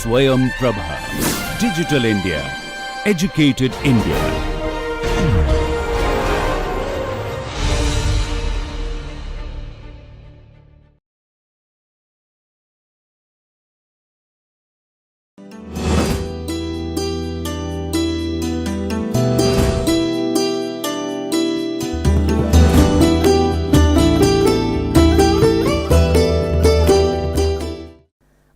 Swayam Prabha. Digital India. Educated India.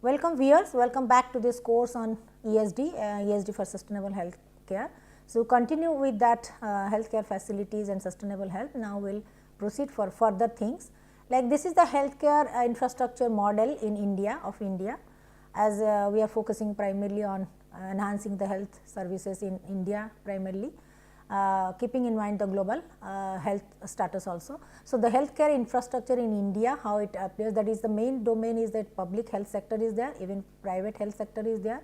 Welcome viewers, welcome back to this course on ESD, ESD for Sustainable Health Care. So, continue with that healthcare facilities and sustainable health. Now, we will proceed for further things, like this is the healthcare infrastructure model in India as we are focusing primarily on enhancing the health services in India primarily. Keeping in mind the global health status also. So, the healthcare infrastructure in India, how it appears, that is the main domain is that public health sector is there, even private health sector is there,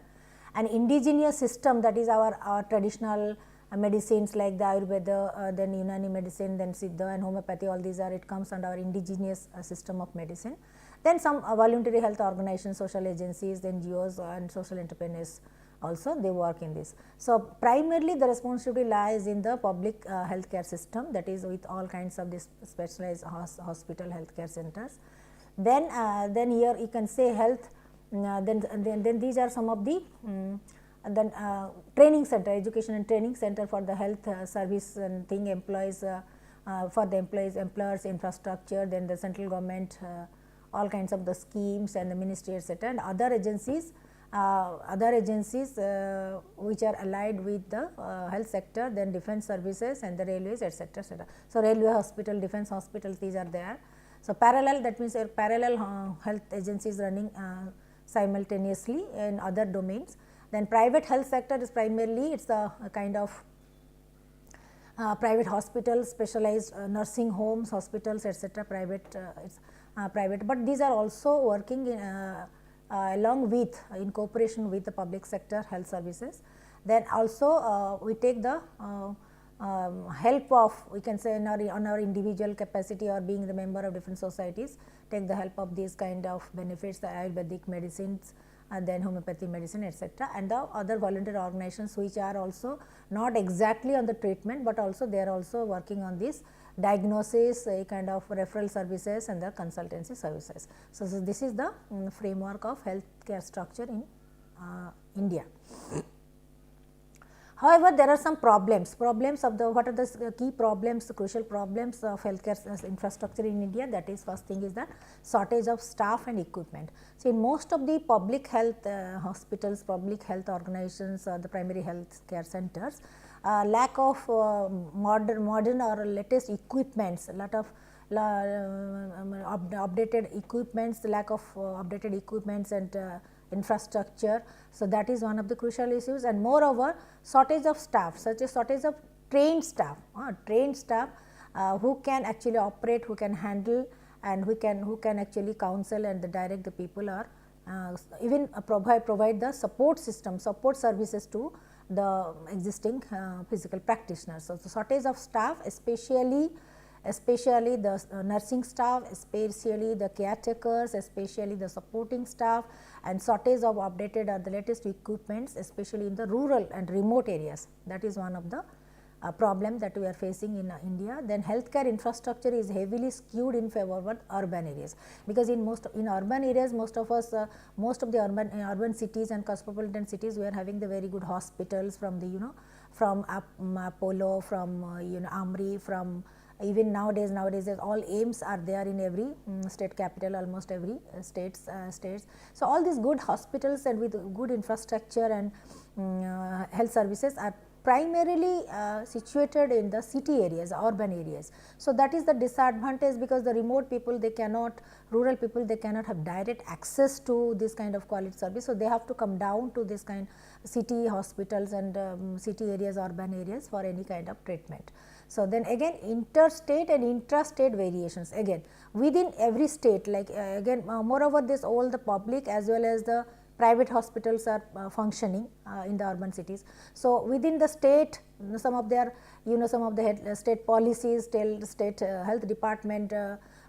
and indigenous system, that is our traditional medicines like the Ayurveda, then Unani medicine, then Siddha and homeopathy, all these are, it comes under our indigenous system of medicine. Then some voluntary health organizations, social agencies, then NGOs and social entrepreneurs also they work in this. So, primarily the responsibility lies in the public healthcare system, that is with all kinds of this specialized hospital healthcare centers. Then here you can say health, then these are some of the training center, education and training center for the health service and thing employees, for the employers infrastructure, then the central government, all kinds of the schemes and the ministry etc., and other agencies which are allied with the health sector, then defense services and the railways etc., etc. So, railway hospital, defense hospitals, these are there. So, parallel, that means parallel health agencies running simultaneously in other domains. Then private health sector is primarily, it is a kind of private hospitals, specialized nursing homes, hospitals etc., private, private, but these are also working in along with, in cooperation with the public sector health services. Then also we take the help of, we can say on our individual capacity or being the member of different societies, take the help of these kind of benefits, the Ayurvedic medicines, then homeopathy medicine etc., and the other voluntary organizations which are also not exactly on the treatment, but also they are also working on this diagnosis, a kind of referral services and the consultancy services. So, this is the framework of healthcare structure in India. However, there are some problems of the, what are the key problems, the crucial problems of healthcare infrastructure in India, that is first thing is the shortage of staff and equipment. So, in most of the public health hospitals, public health organizations or the primary health care centers, lack of modern or latest equipments, lot of updated equipments, lack of updated equipments and infrastructure. So, that is one of the crucial issues, and moreover shortage of staff, such as shortage of trained staff who can actually operate, who can handle and who can actually counsel and direct the people, or even provide the support system, support services to the existing physical practitioners. So, the shortage of staff, especially the nursing staff, especially the caretakers, especially the supporting staff, and shortage of updated or the latest equipments, especially in the rural and remote areas. That is one of the problem that we are facing in India. Then healthcare infrastructure is heavily skewed in favor of urban areas, because in urban areas, most of the urban cities and cosmopolitan cities, we are having the very good hospitals from the from Apollo, from Amri, from even nowadays all AIMS are there in every state capital, almost every states. So, all these good hospitals and with good infrastructure and health services are primarily situated in the city areas, urban areas. So, that is the disadvantage, because the remote people, they cannot, rural people, they cannot have direct access to this kind of quality service. So, they have to come down to this kind city hospitals and city areas, urban areas for any kind of treatment. So, then again interstate and intrastate variations, again within every state, like again moreover this all the public as well as the private hospitals are functioning in the urban cities. So, within the state, some of their some of the state policies, state health department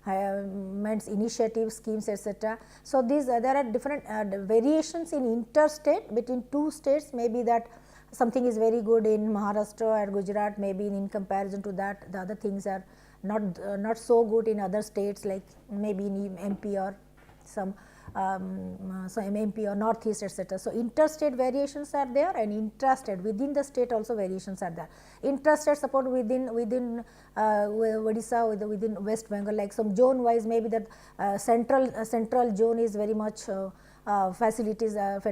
initiative schemes, etc. So, these there are different variations in interstate between two states, maybe that something is very good in Maharashtra or Gujarat, maybe in comparison to that the other things are not so good in other states, like maybe in MP or some MP or northeast, etc. So, interstate variations are there, and intrastate within the state also variations are there. Intrastate support within Odisha, within West Bengal, like some zone wise, maybe that central zone is very much facilities are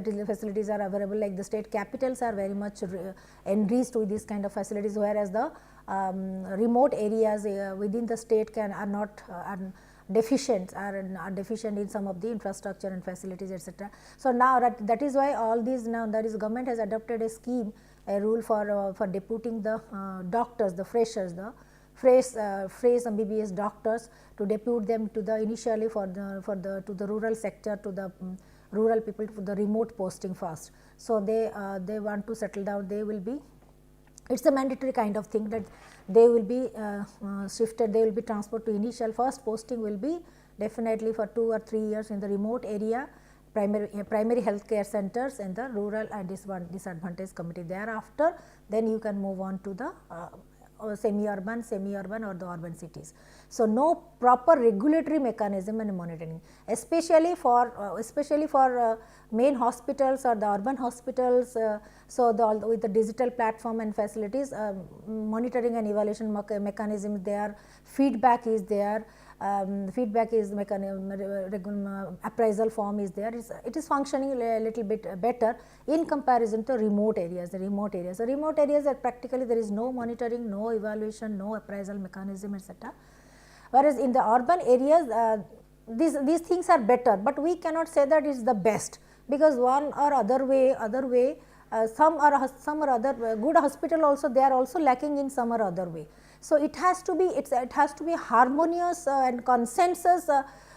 available, like the state capitals are very much enriched with this kind of facilities, whereas the remote areas within the state are not deficient in some of the infrastructure and facilities, etc. So, now that is why all these, now that is government has adopted a scheme, a rule for deputing the doctors, the freshers, the fresh MBBS doctors, to depute them to the initially to the rural sector, to the rural people, to the remote posting first. So, they want to settle down, they will be, it is a mandatory kind of thing that they will be shifted, they will be transferred to initial first posting will be definitely for 2 or 3 years in the remote area, primary health care centers in the rural and disadvantaged community. Thereafter, then you can move on to the semi-urban or the urban cities. So, no proper regulatory mechanism and monitoring, especially for main hospitals or the urban hospitals. So, with the digital platform and facilities, monitoring and evaluation mechanism there, feedback is there, appraisal form is there. It is functioning a little bit better in comparison to remote areas. So, remote areas are practically there is no monitoring, no evaluation, no appraisal mechanism, etc. Whereas in the urban areas, these things are better, but we cannot say that it is the best, because one or other way some or other good hospital also, they are also lacking in some or other way. So, it has to be harmonious and consensus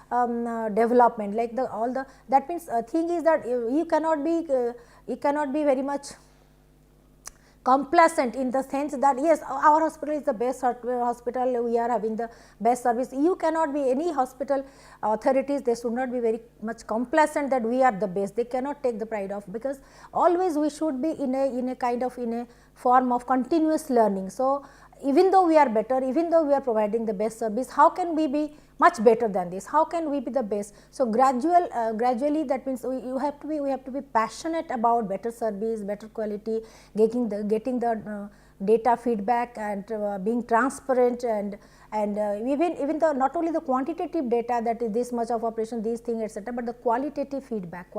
development, like that means thing is that you cannot be very much complacent in the sense that yes, our hospital is the best hospital, we are having the best service. You cannot be, any hospital authorities, they should not be very much complacent that we are the best, they cannot take the pride of, because always we should be in a form of continuous learning. So, even though we are better, even though we are providing the best service, how can we be much better than this? How can we be the best? So, gradually, that means we have to be passionate about better service, better quality, getting the data feedback, and being transparent, and even the not only the quantitative data, that is this much of operation, these things, etc., but the qualitative feedback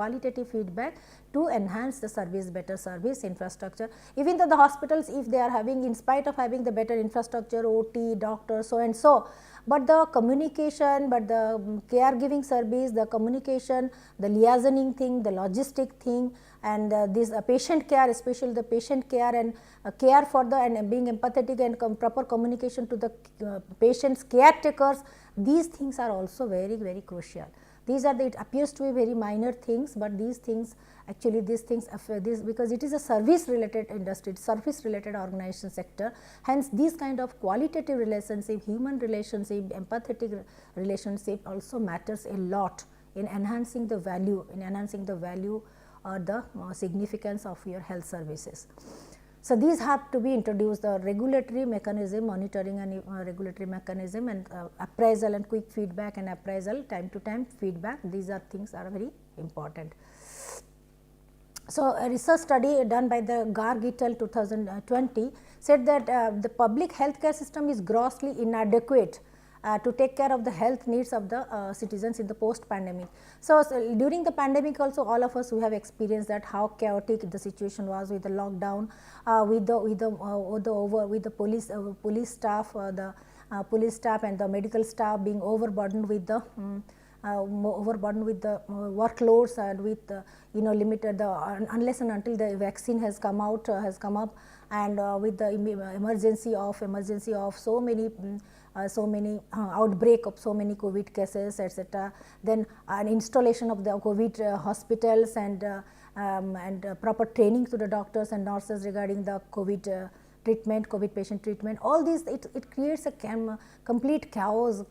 to enhance the service, better service infrastructure. Even though the hospitals, if they are having, in spite of having the better infrastructure, OT, doctors, so and so, but the communication, but the caregiving service, the communication, the liaisoning thing, the logistic thing, and this patient care, especially the patient care and care for the, and being empathetic and proper communication to the patient's caretakers, these things are also very, very crucial. These are it appears to be very minor things, but these things actually because it is a service related industry, service related organization sector. Hence, these kind of qualitative relationship, human relationship, empathetic relationship also matters a lot in enhancing the value, or the significance of your health services. So, these have to be introduced, the regulatory mechanism, monitoring and regulatory mechanism, and appraisal and quick feedback and appraisal, time to time feedback, these are things are very important. So, a research study done by the Garg et al. 2020 said that the public healthcare system is grossly inadequate to take care of the health needs of the citizens in the post pandemic. So, during the pandemic also, all of us, we have experienced that how chaotic the situation was with the lockdown, with the police staff, and the medical staff being overburdened with the workloads, and with limited unless and until the vaccine has come up, and with the emergency of so many outbreak of so many COVID cases, etc. Then an installation of the COVID hospitals, and proper training to the doctors and nurses regarding the COVID treatment, COVID patient treatment, all these it creates a complete chaos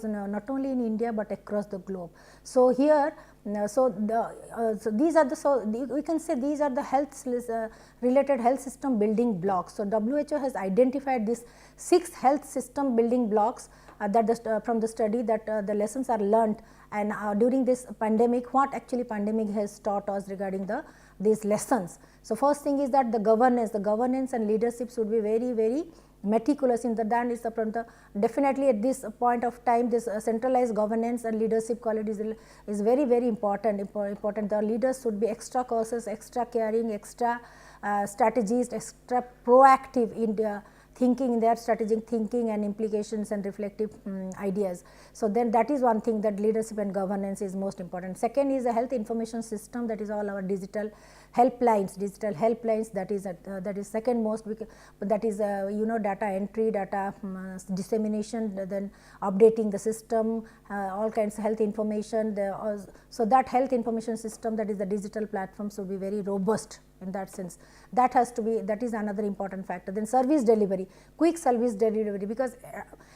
not only in India but across the globe. So here so these are we can say these are the health related health system building blocks. So WHO has identified these 6 health system building blocks that from the study that the lessons are learnt, and during this pandemic, what actually pandemic has taught us regarding these lessons. So first thing is that the governance and leadership should be very meticulous in the definitely at this point of time, this centralized governance and leadership qualities is very important. The leaders should be extra cautious, extra caring, extra strategist, extra proactive in their thinking, their strategic thinking and implications and reflective ideas. So then that is one thing, that leadership and governance is most important. Second is a health information system, that is all our digital helplines, that is second most, that is data entry, data dissemination, then updating the system, all kinds of health information. So that health information system, that is the digital platform, should be very robust in that sense. That has to be, that is another important factor. Then service delivery, quick service delivery, because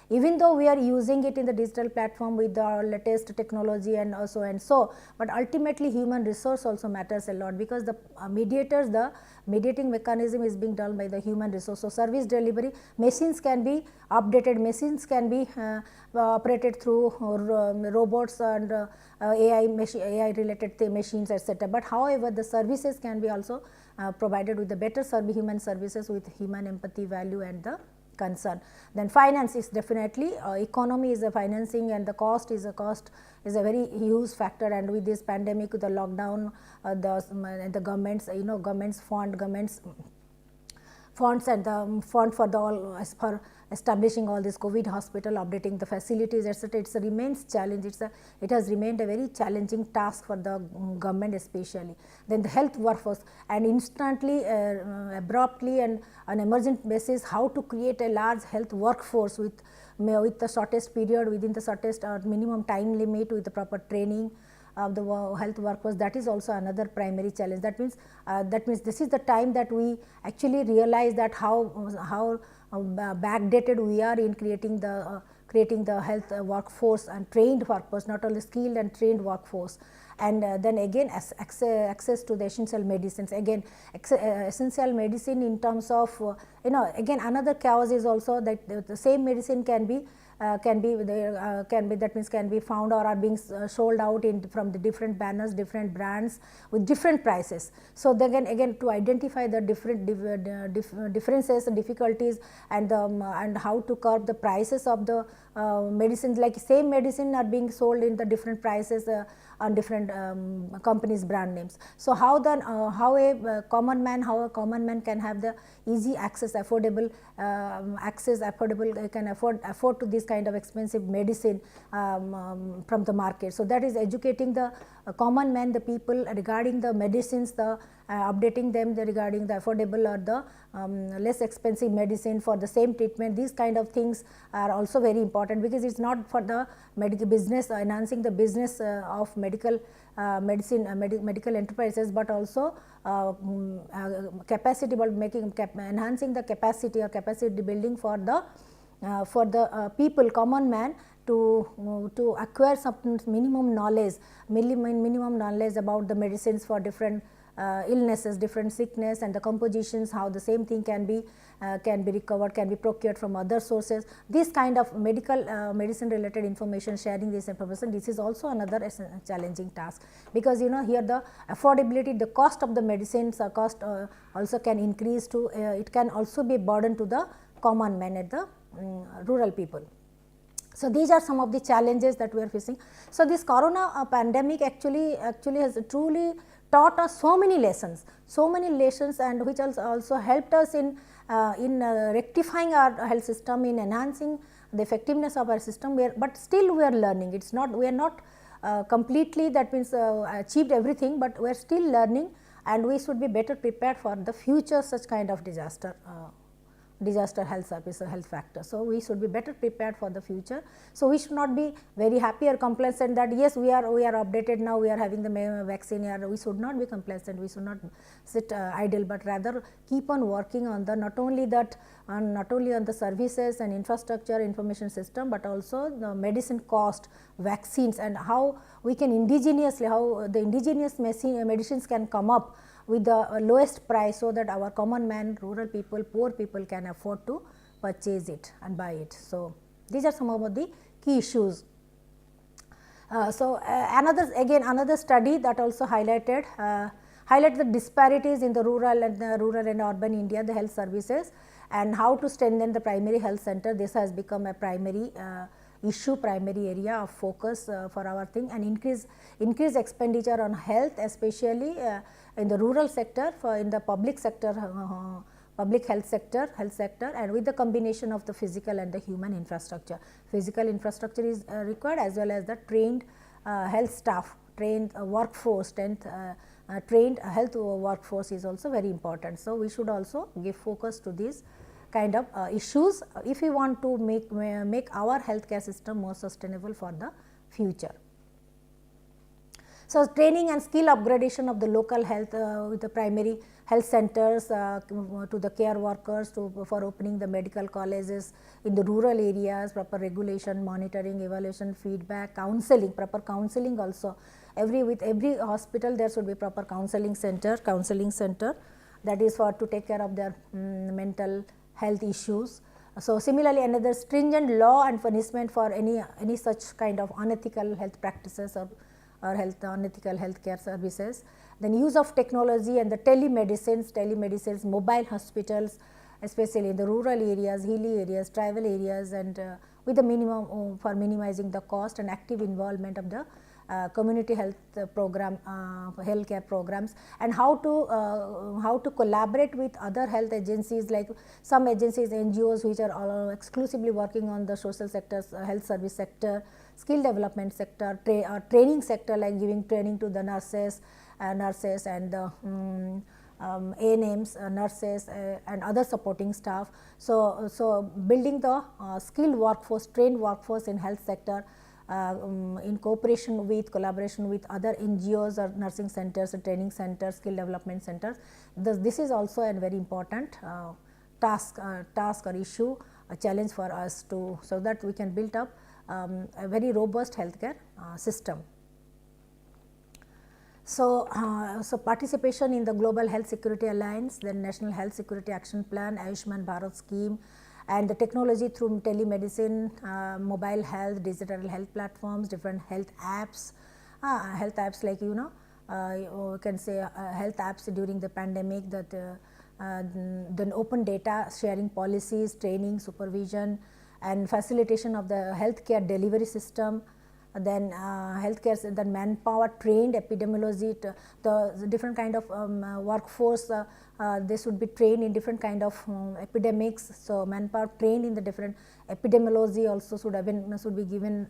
even though we are using it in the digital platform with the latest technology and so, but ultimately human resource also matters a lot, because the mediators, the mediating mechanism is being done by the human resource. So service delivery, machines can be updated, machines can be operated through robots and AI related machines, etc. But however, the services can be also provided with the better human services with human empathy, value and the concern. Then finance is definitely economy is a financing, and the cost is a very huge factor. And with this pandemic, the lockdown, the governments, governments funds and the fund for the all as per establishing all this COVID hospital, updating the facilities, etc. It remains challenge. It has remained a very challenging task for the government especially. Then the health workforce, and instantly, abruptly and on emergent basis, how to create a large health workforce with the shortest period, within the shortest or minimum time limit, with the proper training of the health workforce. That is also another primary challenge. That means this is the time that we actually realize that how backdated we are in creating the health workforce and trained workforce, not only skilled and trained workforce. And then again access to the essential medicines, again essential medicine in terms of again another chaos is also that the same medicine can be that means can be found or are being sold out from the different banners, different brands with different prices. So again to identify the different differences, difficulties, and how to curb the prices of the medicines, like same medicine are being sold in the different prices on different companies' brand names. So how a common man can have the easy access, affordable can afford to this kind of expensive medicine from the market. So that is educating the common man, the people, regarding the medicines, updating them regarding the affordable or the less expensive medicine for the same treatment. These kind of things are also very important, because it is not for the medical business, enhancing the business of medical enterprises, but also capacity building, enhancing the capacity or capacity building for the people, common man, to acquire some minimum knowledge about the medicines for different illnesses, different sickness, and the compositions, how the same thing can be recovered, can be procured from other sources. This kind of medicine related information, sharing this information, this is also another challenging task, because here the affordability, the cost of the medicines cost also can increase to it can also be a burden to the common man at the rural people. So these are some of the challenges that we are facing. So this corona pandemic actually has truly taught us so many lessons, and which also helped us in rectifying our health system, in enhancing the effectiveness of our system. But still we are learning. We are not completely, that means achieved everything, but we are still learning, and we should be better prepared for the future such kind of disaster disaster health service or health factor. So, we should be better prepared for the future. So, we should not be very happy or complacent that yes, we are updated now, we are having the vaccine here. We should not be complacent, we should not sit idle, but rather keep on working on the not only that not only on the services and infrastructure information system, but also the medicine cost, vaccines, and how we can indigenously, how the indigenous medicines can come up with the lowest price, so that our common man, rural people, poor people can afford to purchase it and buy it. So, these are some of the key issues. Another study that also highlighted the disparities in the rural and urban India, the health services, and how to strengthen the primary health center. This has become a primary issue, primary area of focus for our thing, and increase expenditure on health, especially in the rural sector, in the public sector, public health sector, and with the combination of the physical and the human infrastructure. Physical infrastructure is required, as well as the trained health staff, trained workforce, trained health workforce is also very important. So, we should also give focus to these kind of issues if we want to make our healthcare system more sustainable for the future. So, training and skill upgradation of the local health with the primary health centers to the care workers, for opening the medical colleges in the rural areas, proper regulation, monitoring, evaluation, feedback, counseling, proper counseling also. With every hospital there should be proper counseling center that is for to take care of their mental health issues. So, similarly, another stringent law and punishment for any such kind of unethical health practices or unethical healthcare services. Then use of technology and the telemedicines, mobile hospitals, especially in the rural areas, hilly areas, tribal areas, and with the minimum for minimizing the cost, and active involvement of the community health program, healthcare programs, and how to collaborate with other health agencies, like some agencies, NGOs, which are exclusively working on the social sectors, health service sector, skill development sector, training sector, like giving training to the nurses and the ANMs, nurses and other supporting staff. So, building the skilled workforce, trained workforce in health sector in collaboration with other NGOs or nursing centers, training centers, skill development centers. This is also a very important task or issue, a challenge for us so that we can build up a very robust healthcare system. So, participation in the Global Health Security Alliance, then National Health Security Action Plan, Ayushman Bharat scheme, and the technology through telemedicine, mobile health, digital health platforms, different health apps like you can say health apps during the pandemic, that then open data sharing policies, training, supervision, and facilitation of the healthcare delivery system. Then healthcare, then manpower trained epidemiology, the different kind of workforce, they should be trained in different kind of epidemics. So, manpower trained in the different epidemiology also should be given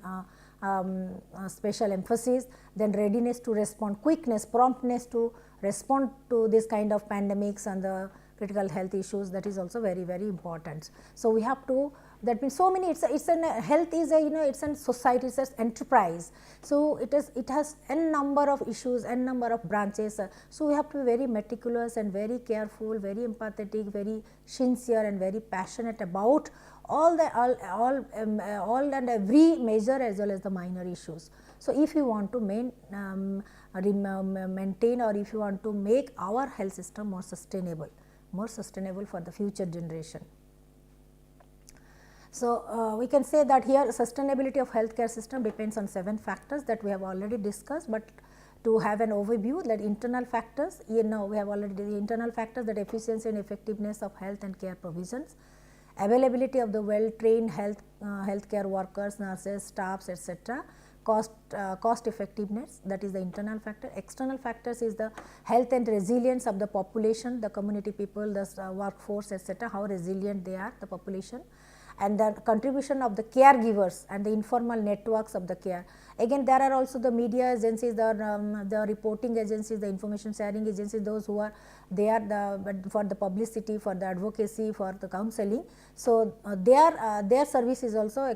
special emphasis. Then readiness to respond, quickness, promptness to respond to this kind of pandemics and the critical health issues, that is also very, very important. So, we have to, that means so many, health is a it's a society, it's an enterprise. So, it has n number of issues, n number of branches. So, we have to be very meticulous and very careful, very empathetic, very sincere and very passionate about all and every major as well as the minor issues. So, if you want to maintain, or if you want to make our health system more sustainable for the future generation. So, we can say that here sustainability of healthcare system depends on 7 factors that we have already discussed, but to have an overview, that internal factors, we have already the internal factors, that efficiency and effectiveness of health and care provisions, availability of the well trained healthcare workers, nurses, staffs, etc., cost effectiveness, that is the internal factor. External factors is the health and resilience of the population, the community people, the workforce, etc., how resilient they are, the population. and the contribution of the caregivers and the informal networks of the care. Again, there are also the media agencies, the reporting agencies, the information sharing agencies, those who are there for the publicity, for the advocacy, for the counseling. So, their service is also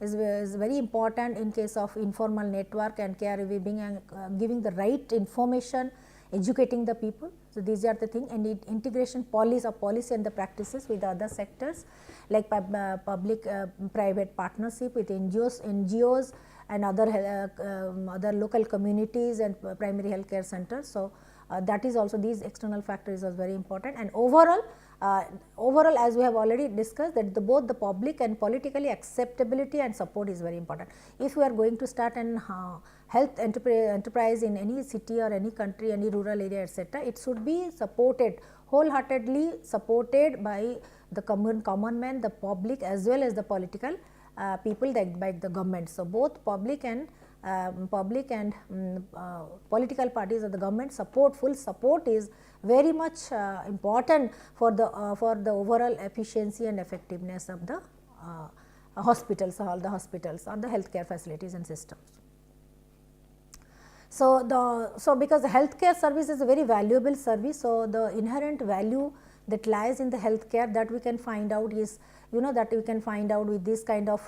is very important in case of informal network and caregiving and giving the right information, educating the people. So, these are the things, and integration policy and the practices with the other sectors like public private partnership with NGOs and other local communities and primary health care centers. So, that is also, these external factors are very important, and overall as we have already discussed, that both the public and politically acceptability and support is very important. If we are going to start an health enterprise in any city or any country, any rural area, etc., it should be supported, wholeheartedly supported by the common man, the public, as well as the political people, by the government. So, both public and political parties of the government full support is very much important for the overall efficiency and effectiveness of the hospitals, all the hospitals or the healthcare facilities and systems. So, because the healthcare service is a very valuable service, so the inherent value that lies in the healthcare, that we can find out is, that we can find out with this kind of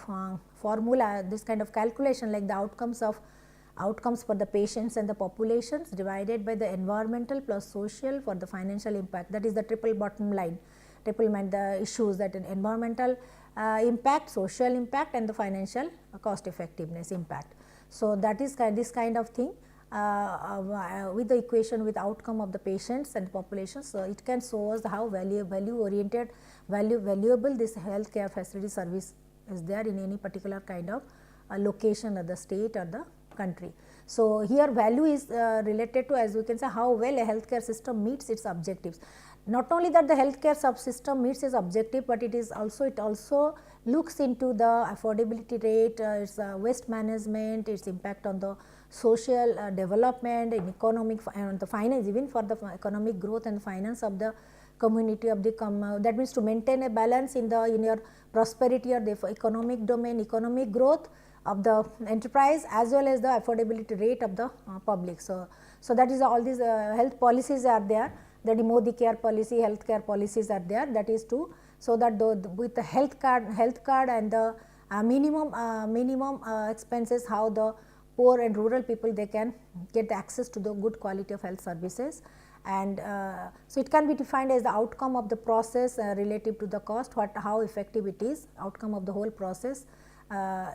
formula, this kind of calculation, like the outcomes for the patients and the populations divided by the environmental plus social for the financial impact. That is the triple bottom line, the issues, that environmental impact, social impact and the financial cost effectiveness impact. So, that is this kind of thing with the equation with outcome of the patients and populations. So, it can show us how value oriented, valuable this healthcare facility service is there in any particular kind of location or the state or the country. So, here value is related to, as we can say, how well a healthcare system meets its objectives. Not only that the healthcare subsystem meets its objective, but it also looks into the affordability rate, its waste management, its impact on the social development and economic and the finance, even for the economic growth and finance of the community of the that means to maintain a balance in your prosperity or the economic domain, economic growth of the enterprise, as well as the affordability rate of the public. So, that is all these health policies are there, that the Modi care policy, healthcare policies are there, that is to, so that with the health card and the minimum expenses, how the poor and rural people, they can get access to the good quality of health services. And so, it can be defined as the outcome of the process relative to the cost, how effective it is, outcome of the whole process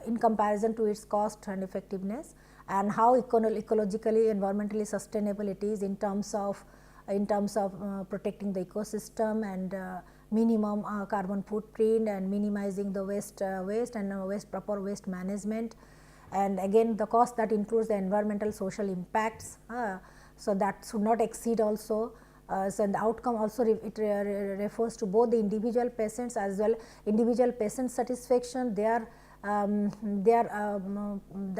in comparison to its cost and effectiveness, and how ecologically, environmentally sustainable it is in terms of protecting the ecosystem and minimum carbon footprint and minimizing the waste and proper waste management. And again, the cost that includes the environmental social impacts. So, that should not exceed also. So, the outcome also it refers to both the individual patients as well, individual patient satisfaction, that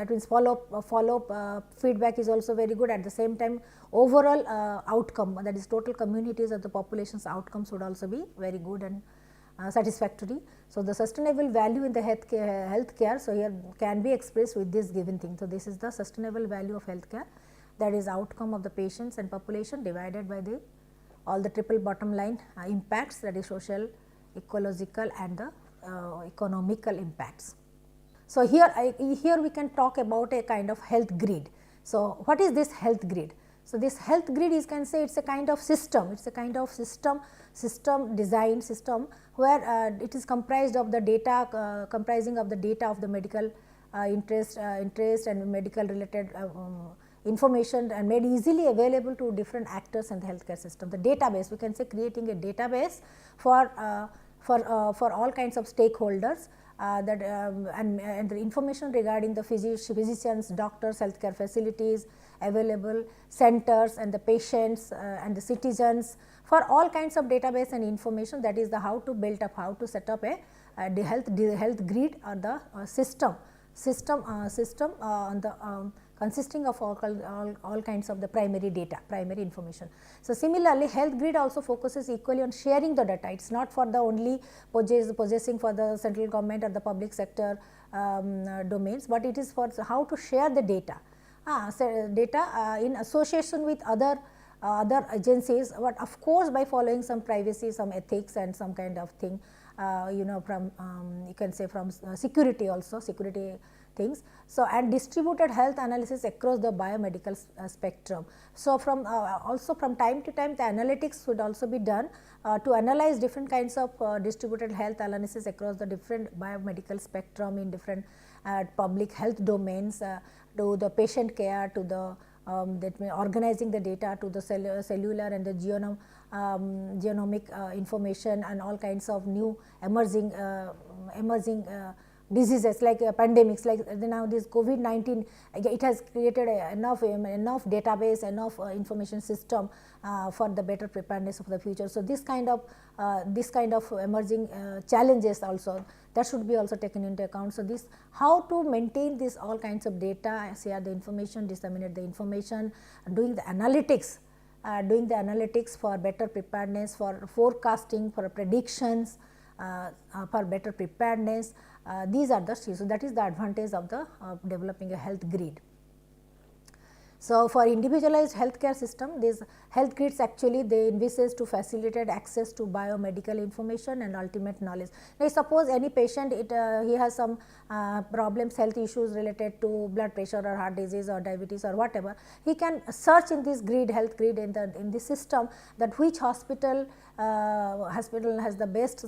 means follow-up feedback is also very good. At the same time, overall outcome, that is total communities of the population's outcomes would also be very good and satisfactory. So, the sustainable value in the healthcare, so here can be expressed with this given thing. So, this is the sustainable value of healthcare, that is outcome of the patients and population divided by all the triple bottom line impacts, that is social, ecological and the economical impacts. So, here we can talk about a kind of health grid. So, what is this health grid? So, this health grid is, can say, it is a kind of system, it is a kind of system design system, where it is comprised of the data, comprising of the data of the medical interest and medical related information, and made easily available to different actors in the healthcare system. The database, we can say, creating a database for all kinds of stakeholders, and the information regarding the physicians, doctors, healthcare facilities, available centers and the patients and the citizens, for all kinds of database and information. That is the how to build up, how to set up a health grid or the system on the consisting of all kinds of the primary data, primary information. So, similarly, health grid also focuses equally on sharing the data. It is not for the only possessing for the central government or the public sector domains, but it is for how to share the data. Data in association with other agencies, but of course, by following some privacy, some ethics and some kind of thing, from you can say from security also, security things. So, and distributed health analysis across the biomedical spectrum. So, from also from time to time the analytics should also be done to analyze different kinds of distributed health analysis across the different biomedical spectrum in different public health domains, to the patient care, to the that means organizing the data to the cellular and the genomic information, and all kinds of new emerging diseases like pandemics, like now this COVID-19, it has created enough database, enough information system for the better preparedness of the future. So, this kind of emerging challenges also, that should be also taken into account. So, this how to maintain this all kinds of data, share the information, disseminate the information, doing the analytics for better preparedness, for forecasting, for predictions, for better preparedness. These are the issues. So, that is the advantage of the developing a health grid. So, for individualized healthcare system, these health grids actually they envisage to facilitate access to biomedical information and ultimate knowledge. Now, suppose any patient he has some problems, health issues related to blood pressure or heart disease or diabetes or whatever, he can search in this grid, health grid in the system, that which hospital has the best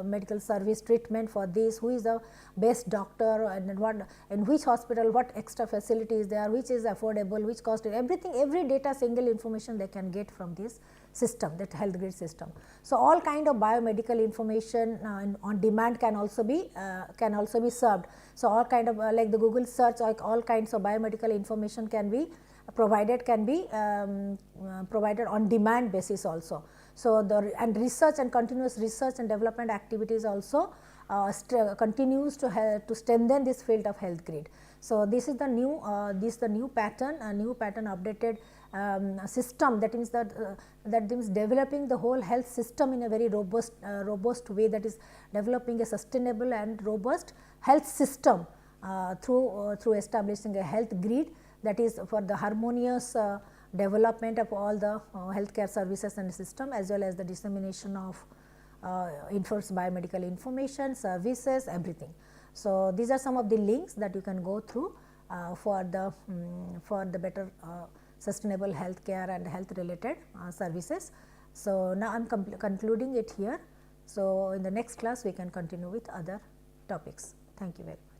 medical service treatment for this, who is the best doctor, and what in which hospital what extra facility is there, which is affordable, which cost, everything, every data, single information they can get from this system, that health grid system. So, all kind of biomedical information on demand can also be served. So, all kind of like the Google search, like all kinds of biomedical information can be provided on demand basis also. So, and research and continuous research and development activities also continues to strengthen this field of health grid. So, this is the new pattern, a new pattern updated system, that means developing the whole health system in a very robust way, that is developing a sustainable and robust health system through establishing a health grid, that is for the harmonious development of all the healthcare services and system, as well as the dissemination of biomedical information, services, everything. So, these are some of the links that you can go through for the better sustainable healthcare and health related services. So, now I am concluding it here. So, in the next class we can continue with other topics. Thank you very much.